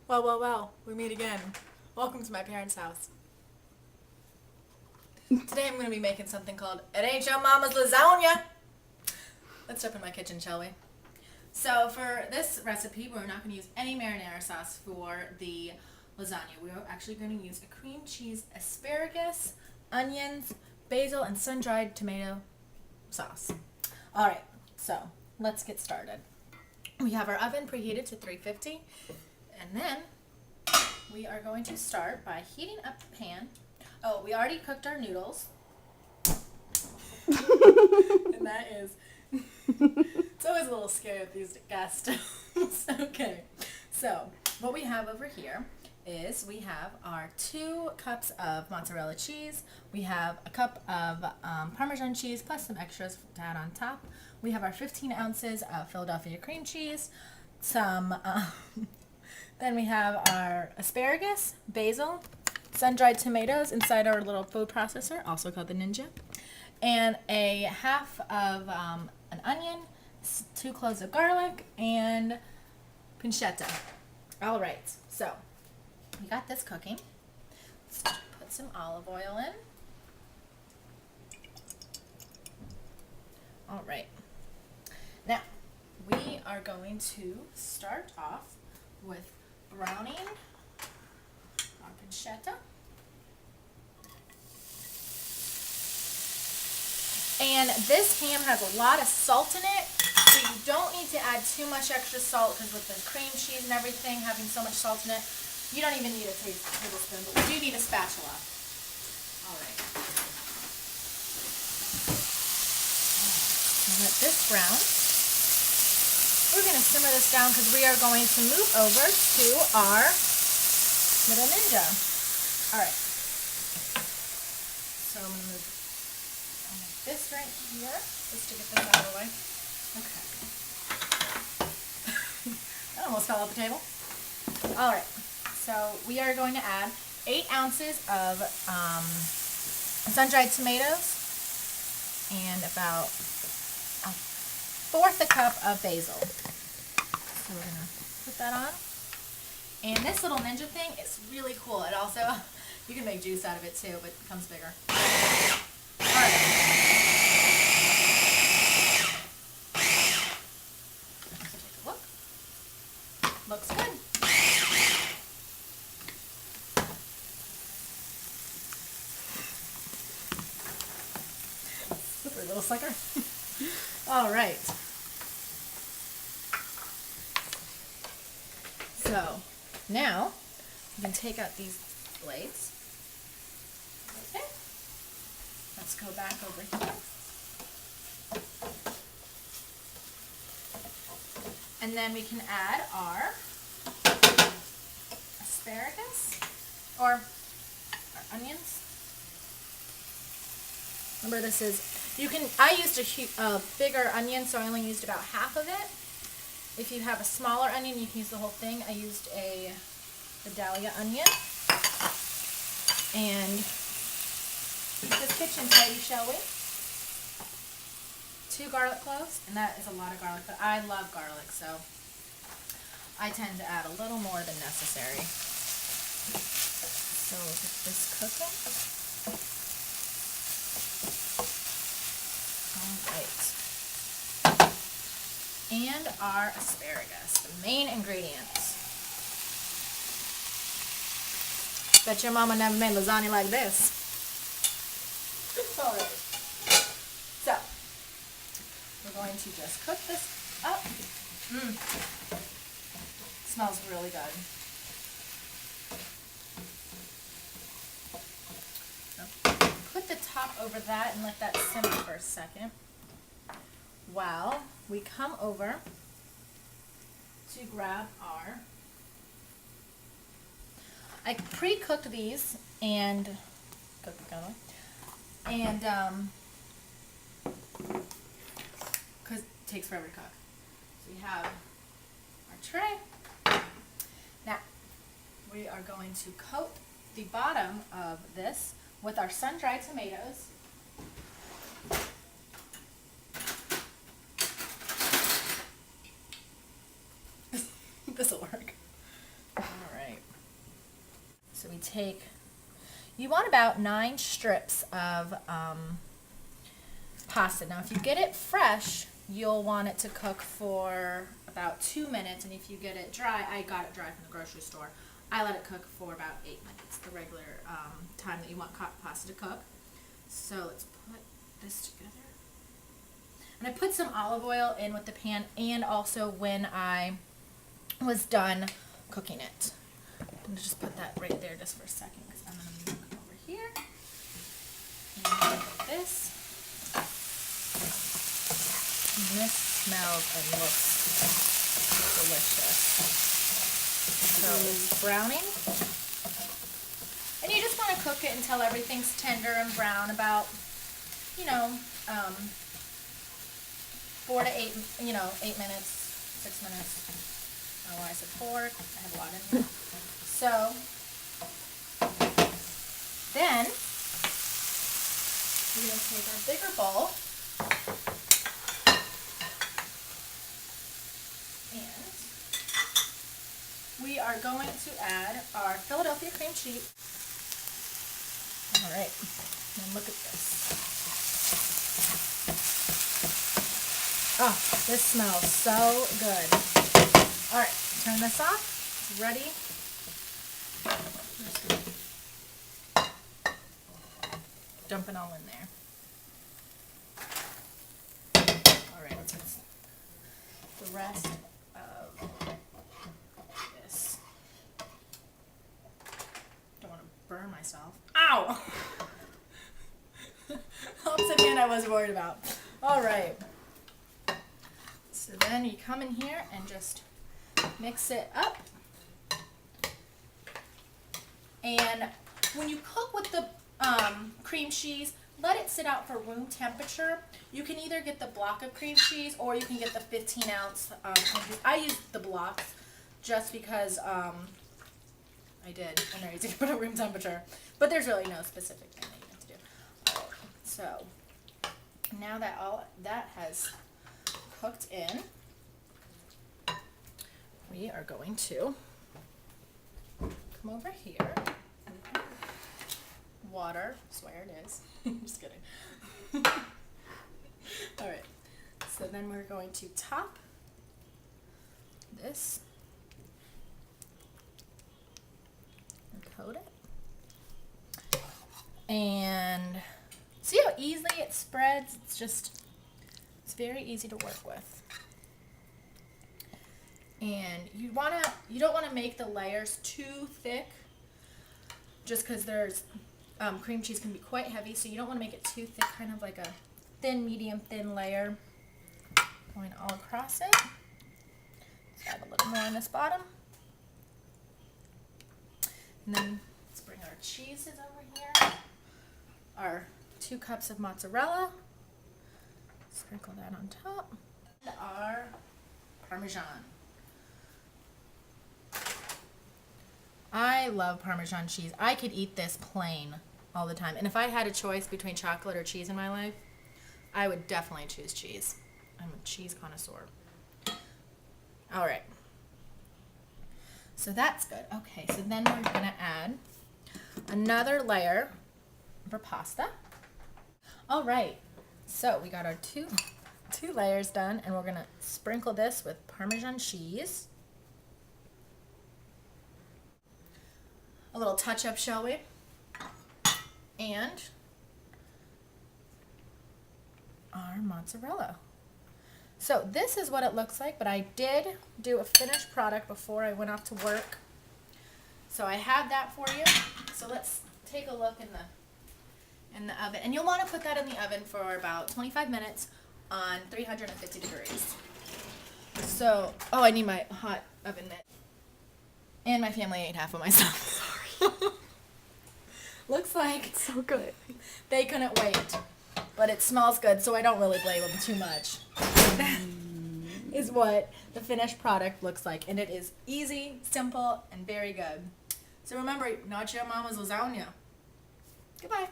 Well, well, well, we meet again. Welcome to my parents' house. Today I'm going to be making something called It Ain't Your Mama's Lasagna. Let's jump in my kitchen, shall we? So for this recipe, we're not going to use any marinara sauce for the lasagna. We're actually going to use a cream cheese, asparagus, onions, basil, and sun-dried tomato sauce. All right, so let's get started. We have our oven preheated to 350, and then we are going to start by heating up the pan. Oh, we already cooked our noodles. And that is, it's always a little scary with these gas stoves. Okay, so what we have over here is we have our 2 cups of mozzarella cheese. We have a cup of Parmesan cheese plus some extras to add on top. We have our 15 ounces of Philadelphia cream cheese. Then we have our asparagus, basil, sun-dried tomatoes inside our little food processor, also called the Ninja, and a half of an onion, 2 cloves of garlic, and pancetta. All right, so we got this cooking. Let's put some olive oil in. All right. Now, we are going to start off with browning our pancetta. And this ham has a lot of salt in it, so you don't need to add too much extra salt because with the cream cheese and everything having so much salt in it, you don't even need a tablespoon, but we do need a spatula. All right. Let this brown. We're going to simmer this down because we are going to move over to our little Ninja. All right. So I'm going to move this right here, just to get this out of the way. Okay. That almost fell off the table. All right. So we are going to add 8 ounces of sun-dried tomatoes and about 1/4 cup of basil. So we're going to put that on. And this little Ninja thing is really cool. It also, you can make juice out of it too, but it becomes bigger. All right. Let's take a look. Looks good. Slippery little sucker. All right. So now you can take out these blades. Okay. Let's go back over here. And then we can add our asparagus or our onions. Remember, this is, I used a bigger onion, so I only used about half of it. If you have a smaller onion, you can use the whole thing. I used a Vidalia onion. And keep this kitchen tidy, shall we? 2 garlic cloves, and that is a lot of garlic, but I love garlic, so I tend to add a little more than necessary. So we'll get this cooking. Alright. And our asparagus, the main ingredients. Bet your mama never made lasagna like this. Alright. So, we're going to just cook this up. Smells really good. Put the top over that and let that simmer for a second while we come over to grab our, I pre-cooked these and cook the color, and because it takes forever to cook. So we have our tray. Now we are going to coat the bottom of this with our sun-dried tomatoes. This'll work. All right. you want about 9 strips of pasta. Now if you get it fresh, you'll want it to cook for about 2 minutes, and if you get it dry, I got it dry from the grocery store, I let it cook for about 8 minutes, the regular time that you want pasta to cook. So let's put this together. And I put some olive oil in with the pan, and also when I was done cooking it. I'm going to just put that right there just for a second, because I'm going to move it over here. And like this. And this smells and looks delicious. So it's browning. And you just want to cook it until everything's tender and brown, about, 4 to 8, 8 minutes, 6 minutes. I don't know why I said 4. I have a lot in here. So then we're going to take our bigger bowl and we are going to add our Philadelphia cream cheese. All right, and look at this. Oh, this smells so good. All right, turn this off. It's ready. Dump it all in there. All right, let's put the rest of this. Don't want to burn myself. Ow! Helps again, I was worried about. All right. So then you come in here and just mix it up. And when you cook with the cream cheese, let it sit out for room temperature. You can either get the block of cream cheese or you can get the 15-ounce cream cheese. I use the blocks just because I did, and they're easy to put at room temperature. But there's really no specific thing that you have to do. All right, so now that all that has cooked in, we are going to come over here. Water, swear it is. Just kidding. All right, so then we're going to top this and coat it. And see how easily it spreads? It's very easy to work with. And you don't want to make the layers too thick, just because there's cream cheese can be quite heavy, so you don't want to make it too thick, kind of like a thin, medium thin layer going all across it. Let's add a little more on this bottom. And then let's bring our cheeses over here. Our 2 cups of mozzarella. Sprinkle that on top. And our Parmesan. I love Parmesan cheese. I could eat this plain all the time. And if I had a choice between chocolate or cheese in my life, I would definitely choose cheese. I'm a cheese connoisseur. All right. So that's good. Okay, so then we're going to add another layer of our pasta. All right. So we got our two layers done, and we're going to sprinkle this with Parmesan cheese. A little touch up, shall we? And our mozzarella. So this is what it looks like, but I did do a finished product before I went off to work. So I have that for you. So let's take a look in the oven. And you'll want to put that in the oven for about 25 minutes on 350 degrees. So, oh, I need my hot oven mitt. And my family ate half of my stuff. Sorry. Looks like It's so good. they couldn't wait. But it smells good, so I don't really blame them too much. That is what the finished product looks like. And it is easy, simple, and very good. So remember, not your mama's lasagna. Goodbye.